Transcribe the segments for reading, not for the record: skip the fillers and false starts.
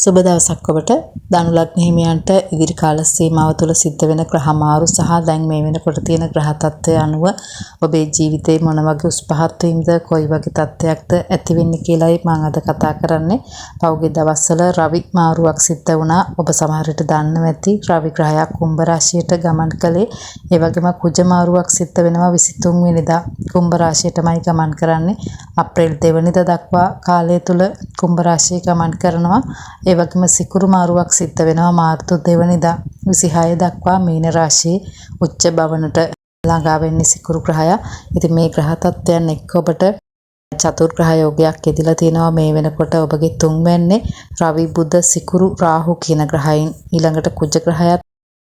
සුබ දවසක් ඔබට. ධනු ලග්න හිමියන්ට ඉදිරි කාල සීමාව තුළ සිද්ධ වෙන ග්‍රහ මාරු සහ දැන් මේ වෙනකොට තියෙන ග්‍රහ තත්ත්වය අනුව ඔබේ ජීවිතේ මොන වගේ උස් පහත් වීමද කොයි වගේ තත්ත්වයක්ද ඇති වෙන්නේ කියලායි මම අද කතා කරන්නේ. පහුගිය දවස්වල රවි මාරුවක් සිද්ධ වුණා. ඔබ සමහර විට දන්නව ඇති රවි ග්‍රහයා කුම්භ රාශියට ගමන් කළේ. ඒ වගේම කුජ මාරුවක් සිද්ධ වෙනවා 23 වෙනිදා කුම්භ රාශියටමයි ගමන් කරන්නේ. අප්‍රේල් 2 වෙනිදා දක්වා කාලය තුල කුම්භ රාශිය ගමන් කරනවා. ඒ වගේම සිකුරු මාරුවක් සිද්ධ වෙනවා මාර්තු 2 වෙනිදා 26 දක්වා මීන රාශියේ උච්ච භවනට ළඟා වෙන්නේ සිකුරු ග්‍රහයා. ඉතින් මේ ග්‍රහ තත්ත්වයන් එක්ක ඔබට චතුර්ග්‍රහ යෝගයක් යෙදලා තියෙනවා මේ වෙනකොට. ඔබගේ තුන්වැන්නේ රවි බුධ සිකුරු රාහු කියන ග්‍රහයන්. ඊළඟට කුජ ග්‍රහයත්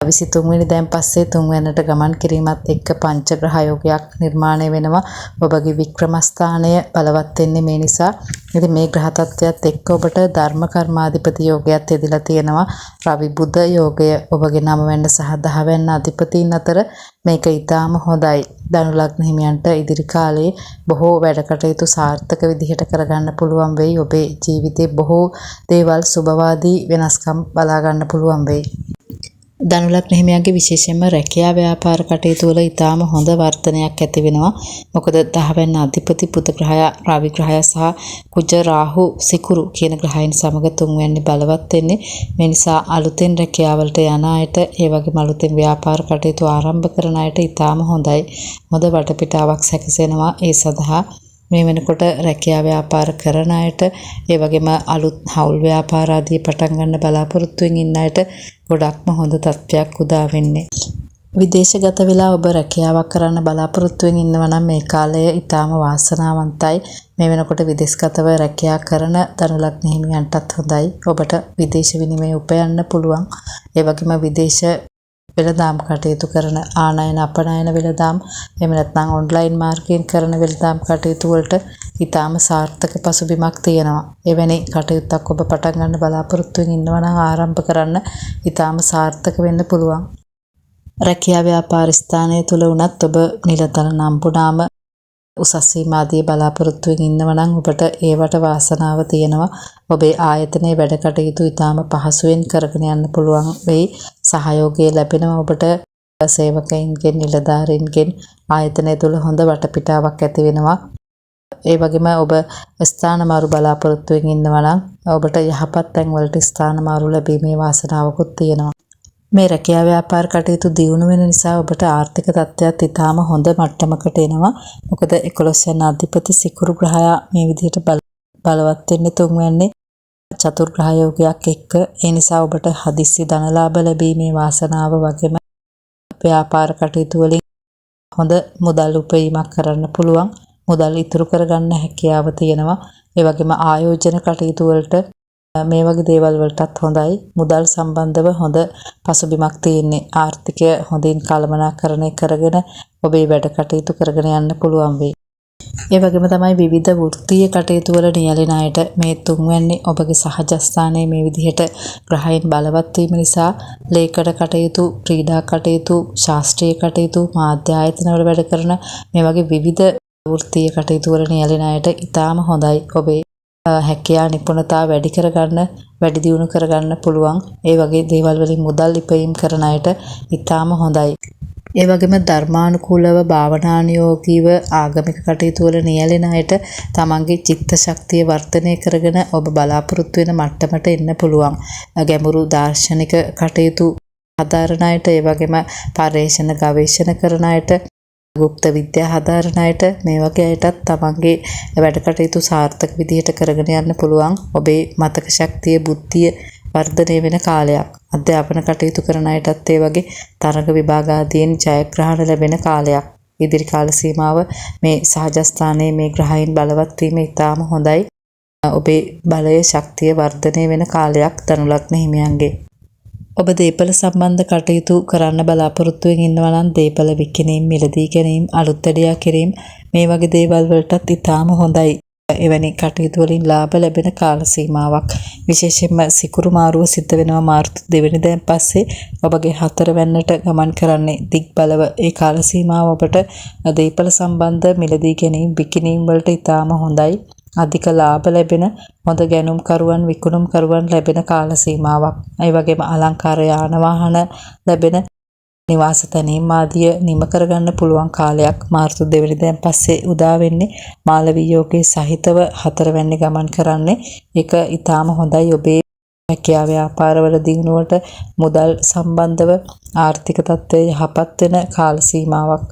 23 වෙනිදාන් පස්සේ තුන්වැන්නට ගමන් කිරීමත් එක්ක පංචග්‍රහ යෝගයක් නිර්මාණය වෙනවා. ඔබගේ වික්‍රමස්ථානය බලවත් වෙන්නේ මේ නිසා. ඉතින් මේ ග්‍රහ තත්ත්වයත් එක්ක ඔබට ධර්ම කර්මාධිපති යෝගයක් යෙදලා තියෙනවා. රවි බුධ යෝගය ඔබගේ 9 වෙනි සහ 10 වෙනි අධිපතීන් අතර මේක ඊටාම හොඳයි. ධනු ලග්න හිමියන්ට ඉදිරි කාලයේ බොහෝ වැඩ කටයුතු සාර්ථක විදිහට කරගන්න පුළුවන් වෙයි. ඔබේ ජීවිතේ බොහෝ දේවල් සුබවාදී වෙනස්කම් බලා ගන්න පුළුවන් වෙයි. ධනු ලග්න හිමියන්ගේ විශේෂයෙන්ම රැකියා ව්‍යාපාර කටයුතු වල ඊටාම හොඳ වර්ධනයක් ඇති වෙනවා. මොකද 10 වෙනි අධිපති බුධ ග්‍රහයා රවි ග්‍රහයා සහ කුජ රාහු සිකුරු කියන ග්‍රහයන් සමග තුන්වැනි බලවත් වෙන්නේ. මේ නිසා අලුතෙන් රැකියාව වලට යන අයට, ඒ වගේම අලුතෙන් ව්‍යාපාර කටයුතු ආරම්භ කරන අයට ඊටාම හොඳයි. හොඳ වටපිටාවක් සැකසෙනවා. ඒ සඳහා මේ වෙනකොට රැකියා ව්‍යාපාර කරන අයට, ඒ වගේම අලුත් හවුල් ව්‍යාපාර ආදී පටන් ගන්න බලාපොරොත්තු වෙමින් ඉන්න අයට ගොඩක්ම හොඳ තත්ත්වයක් උදා වෙන්නේ. විදේශගත වෙලා ඔබ රැකියාවක් කරන්න බලාපොරොත්තු වෙමින් ඉන්නවා නම් මේ කාලය ඊටාම වාසනාවන්තයි. මේ වෙනකොට විදේශගතව රැකියා කරන ධනු ලග්න හිමියන්ටත් හොඳයි. ඔබට විදේශ විනිමය උපයන්න පුළුවන්. ඒ වගේම විදේශ වෙළඳාම් කටයුතු කරන ආනයන අපනයන වෙළඳාම්, එහෙම නැත්නම් ඔන්ලයින් මාර්ගයෙන් කරන වෙළඳාම් කටයුතු වලට ඊටාම සාර්ථක පසුබිමක් තියෙනවා. එවැනි කටයුත්තක් ඔබ පටන් ගන්න බලාපොරොත්තු වෙමින් ඉන්නවා නම් ආරම්භ කරන්න ඊටාම සාර්ථක වෙන්න පුළුවන්. රැකියා ව්‍යාපාර ස්ථානය තුල වුණත් ඔබ නිලතල නම්බුනාම උසස් වීම ආදී බලාපොරොත්තු වෙමින් ඉන්නවා නම් ඔබට ඒවට වාසනාව තියෙනවා. ඔබේ ආයතනයේ වැඩ කටයුතු ඊටාම පහසුවෙන් කරගෙන යන්න පුළුවන් වෙයි. සහයෝගය ලැබෙනවා ඔබට සේවකයින්ගෙන්, නිලධාරීන්ගෙන්. ආයතනය තුල හොඳ වටපිටාවක් ඇති වෙනවා. ඒ වගේම ඔබ ස්ථාන මාරු බලාපොරොත්තු වෙමින් ඉන්නවා නම් ඔබට යහපත් තැන් වලට ස්ථාන මාරු ලැබීමේ වාසනාවකුත් තියෙනවා. මේ රැකියා ව්‍යාපාර කටයුතු දියුණු වෙන නිසා ඔබට ආර්ථික තත්ත්වයක් ඊටාම හොඳ මට්ටමකට එනවා. මොකද 11 යන අධිපති සිකුරු ග්‍රහයා මේ විදිහට බලවත් වෙන්නේ තුන්වැන්නේ චතුර්ග්‍රහ යෝගයක් එක්ක. ඒ නිසා ඔබට හදිස්සි ධනලාභ ලැබීමේ වාසනාව වගේම ව්‍යාපාර කටයුතු වලින් හොඳ මුදල් උපයීමක් කරන්න පුළුවන්. මුදල් ඉතුරු කරගන්න හැකියාව තියෙනවා. ඒ වගේම ආයෝජන කටයුතු වලට මේ වගේ දේවල් වලටත් හොඳයි. මුදල් සම්බන්ධව හොඳ පසුබිමක් තියෙන්නේ. ආර්ථිකය හොඳින් කළමනාකරණය කරගෙන ඔබේ වැඩ කටයුතු කරගෙන යන්න පුළුවන් වෙයි. ඒ වගේම තමයි විවිධ වෘත්තීය කටයුතු වල නියැලෙන අයට මේ තුන්වැන්නේ ඔබගේ සහජස්ථානයේ මේ විදිහට ග්‍රහයන් බලවත් වීම නිසා ලේකඩ කටයුතු, ක්‍රීඩා කටයුතු, ශාස්ත්‍රීය කටයුතු, මාධ්‍ය ආයතන වල වැඩ කරන මේ වගේ විවිධ වෘත්තීය කටයුතු වල නියැලෙන අයට ඊටාම හොඳයි. ඔබේ හැකියා නිපුණතා වැඩි කරගන්න, වැඩි දියුණු කරගන්න පුළුවන්. ඒ වගේ දේවල් වලින් මුදල් ඉපයීම් කරන අයට ඊටාම හොඳයි. ඒ වගේම ධර්මානුකූලව භාවනානුයෝගීව ආගමික කටයුතු වල නියැලෙන අයට තමන්ගේ චිත්ත ශක්තිය වර්ධනය කරගෙන ඔබ බලාපොරොත්තු වෙන මට්ටමට එන්න පුළුවන්. ගැඹුරු දාර්ශනික කටයුතු හදාරන අයට, ඒ වගේම පර්යේෂණ ගවේෂණ කරන අයට, ගුප්ත විද්‍යා හදාරන අයට, මේ වගේ අයටත් තමන්ගේ වැඩ කටයුතු සාර්ථක විදිහට කරගෙන යන්න පුළුවන්. ඔබේ මතක ශක්තිය, බුද්ධිය වර්ධනය වෙන කාලයක්. අධ්‍යාපන කටයුතු කරන අයටත් ඒ වගේ තරඟ විභාග ආදීන් ජයග්‍රහණ ලැබෙන කාලයක්. ඉදිරි කාල සීමාව මේ සහජස්ථානයේ මේ ග්‍රහයන් බලවත් වීම ඉතාම හොඳයි. ඔබේ බලය, ශක්තිය වර්ධනය වෙන කාලයක් ධනු ලග්න හිමියන්ගේ. ඔබ දේපල සම්බන්ධ කටයුතු කරන්න බලාපොරොත්තු වෙමින් ඉන්නවා නම් දේපල විකිණීම්, මිලදී ගැනීම, අලුත් වැඩියා කිරීම මේ වගේ දේවල් වලටත් ඉතාම හොඳයි. එවැනි කටයුතු වලින් ලාභ ලැබෙන කාල සීමාවක්. විශේෂයෙන්ම සිකුරු මාරුව සිද්ධ වෙනවා මාර්තු 2 වෙනිදාන් පස්සේ. ඔබගේ 4 වෙනිට ගමන් කරන්නේ දික් බලව. ඒ කාල සීමාව ඔබට දේපල සම්බන්ධ මිලදී ගැනීම, විකිණීම් වලට ඉතාම හොඳයි. අධික ලාභ ලැබෙන හොඳ ගැනුම්කරුවන් විකුණුම්කරුවන් ලැබෙන කාල සීමාවක්. ඒ වගේම අලංකාර යාන වාහන ලැබෙන නිවාස තැනීම් ආදිය නිම කරගන්න පුළුවන් කාලයක්. මාර්තු 2 වෙනිදාන් පස්සේ උදා වෙන්නේ මාලවී යෝගයේ සහිතව 4 වෙනි ගමන් කරන්නේ. ඒක ඊටාම හොඳයි ඔබේ හැකියාව ව්‍යාපාරවල දියුණුවට මුදල් සම්බන්ධව ආර්ථික තත්ත්වය යහපත් වෙන කාල සීමාවක්.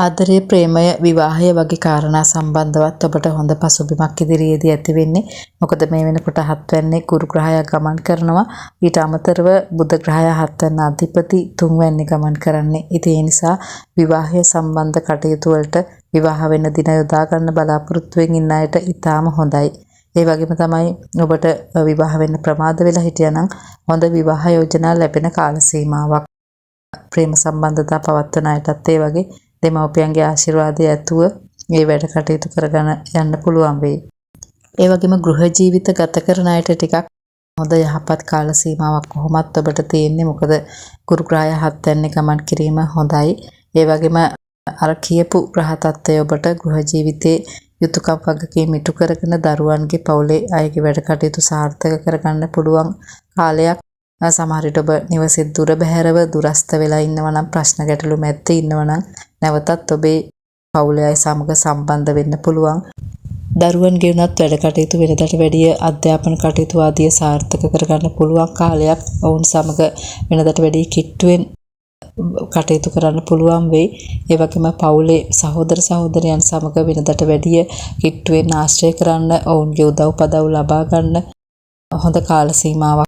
ආදරය ප්‍රේමය විවාහය වගේ කාරණා සම්බන්ධවත් ඔබට හොඳ පසුබිමක් ඉදිරියේදී ඇති වෙන්නේ. මොකද මේ වෙනකොට 7 වෙනි කුරු ග්‍රහය ගමන් කරනවා. ඊට අමතරව බුධ ග්‍රහය 7 වෙනි අධිපති 3 වෙනි ගමන් කරන්නේ. ඉතින් ඒ නිසා විවාහය සම්බන්ධ කටයුතු වලට විවාහ වෙන දින යොදා ගන්න බලාපොරොත්තු වෙමින් ඉන්න අයට ඊටාම හොඳයි. ඒ වගේම තමයි ඔබට විවාහ වෙන්න ප්‍රමාද වෙලා හිටියානම් හොඳ විවාහ යෝජනා ලැබෙන කාල සීමාවක්. ප්‍රේම සම්බන්ධතා පවත්වන අයටත් ඒ වගේ දෙමව්පියන්ගේ ආශිර්වාදය ඇතුව මේ වැඩ කටයුතු කරගෙන යන්න පුළුවන් වෙයි. ඒ වගේම ගෘහ ජීවිත ගත කරන අයට ටිකක් හොඳ යහපත් කාල සීමාවක් කොහොමත් ඔබට තියෙන්නේ. මොකද ගුරු ග්‍රහය 7 වෙනි ගමන් කිරීම හොඳයි. ඒ වගේම අර කියපු ග්‍රහ තත්ත්වය ඔබට ගෘහ ජීවිතේ යුතුයකම් වගකීම් ඉටු කරගෙන දරුවන්ගේ පවුලේ අයගේ වැඩ කටයුතු සාර්ථක කරගන්න පුළුවන් කාලයක්. සමහර විට ඔබ නිවසෙත් දුර බැහැරව දුරස්ත වෙලා ඉන්නවා නම් ප්‍රශ්න ගැටලු මැද්දේ ඉන්නවා නම් නැවතත් ඔබේ පවුලේ අය සමග සම්බන්ධ වෙන්න පුළුවන්. දරුවන්ගේ උනත් වැඩ කටයුතු වෙනදට වැඩිය අධ්‍යාපන කටයුතු ආදිය සාර්ථක කරගන්න පුළුවන් කාලයක්. ඔවුන් සමග වෙනදට වැඩිය කිට්ටුවෙන් කටයුතු කරන්න පුළුවන් වෙයි. ඒ වගේම පවුලේ සහෝදර සහෝදරයන් සමග වෙනදට වැඩිය කිට්ටුවෙන් ආශ්‍රය කරන්න, ඔවුන්ගේ උදව් පදව් ලබා ගන්න හොඳ කාල සීමාවක්.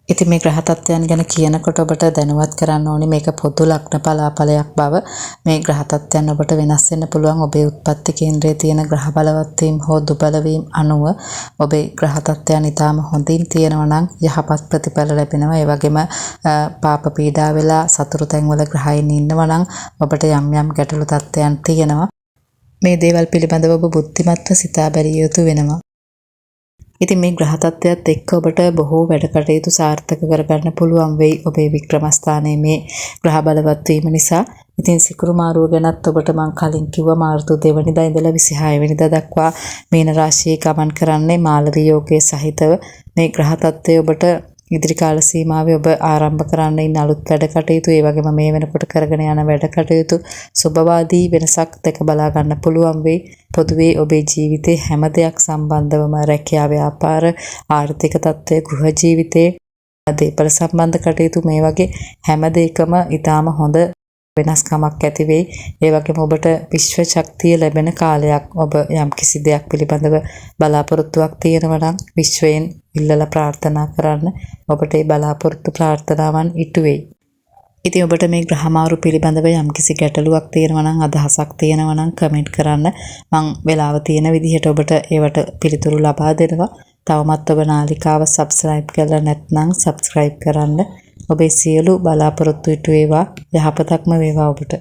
ඉතින් මේ ග්‍රහ තත්ත්වයන් ගැන කියනකොට ඔබට දැනුවත් කරන්න ඕනේ මේක පොදු ලග්න පලාඵලයක් බව. මේ ග්‍රහ තත්ත්වයන් ඔබට වෙනස් වෙන්න පුළුවන් ඔබේ උත්පත්ති කේන්ද්‍රයේ තියෙන ග්‍රහ බලවත් වීම හෝ දුබල වීම අනුව. ඔබේ ග්‍රහ තත්ත්වයන් ඊටාම හොඳින් තියෙනවා නම් යහපත් ප්‍රතිඵල ලැබෙනවා. ඒ වගේම පාප පීඩා වෙලා සතුරු තැන්වල ග්‍රහයන් ඉන්නවා නම් ඔබට යම් යම් ගැටලු තත්ත්වයන් තියෙනවා. මේ දේවල් පිළිබඳව ඔබ බුද්ධිමත්ව සිතා බැලිය යුතු වෙනවා. ඉතින් මේ ග්‍රහ තත්ත්වයත් එක්ක ඔබට බොහෝ වැඩ කටයුතු සාර්ථක කරගන්න පුළුවන් වෙයි ඔබේ වික්‍රමස්ථානයේ මේ ග්‍රහ බලවත් වීම නිසා. ඉතින් සිකුරු මාරුව ගැනත් ඔබට මම කලින් කිව්වා මාර්තු 2 වෙනිදා ඉඳලා 26 වෙනිදා දක්වා මීන රාශියේ ගමන් කරන්නේ මාලවී යෝගයේ සහිතව. මේ ග්‍රහ තත්ත්වය ඔබට ඉදිරි කාල සීමාවේ ඔබ ආරම්භ කරන්න ඉන්න අලුත් වැඩ කටයුතු, ඒ වගේම මේ වෙනකොට කරගෙන යන වැඩ කටයුතු සුබවාදී වෙනසක් දැක බලා ගන්න පුළුවන් වෙයි. පොදුවේ ඔබේ ජීවිතේ හැම දෙයක් සම්බන්ධවම රැකියාව, ව්‍යාපාර, ආර්ථික තත්ත්වය, ගෘහ ජීවිතේ, දේපල සම්බන්ධ කටයුතු මේ වගේ හැම දෙයකම ඊටාම හොඳ වෙනස්කමක් ඇති වෙයි. ඒ වගේම ඔබට විශ්ව ශක්තිය ලැබෙන කාලයක්. ඔබ යම් කිසි දෙයක් පිළිබඳව බලාපොරොත්තුවක් තියෙනවා නම් විශ්වයෙන් ඉල්ලලා ප්‍රාර්ථනා කරන්න. ඔබට ඒ බලාපොරොත්තු ප්‍රාර්ථනාවන් ඉටු වෙයි. ඉතින් ඔබට මේ ග්‍රහමාරු පිළිබඳව යම් කිසි ගැටලුවක් තියෙනවා නම්, අදහසක් තියෙනවා නම් කමෙන්ට් කරන්න. මම වෙලාව තියෙන විදිහට ඔබට ඒවට පිළිතුරු ලබා දෙනවා. තවමත් ඔබ නාලිකාව සබ්ස්ක්‍රයිබ් කරලා නැත්නම් සබ්ස්ක්‍රයිබ් කරන්න. ඔබේ සියලු බලාපොරොත්තු ඉටු වේවා. යහපතක්ම වේවා ඔබට.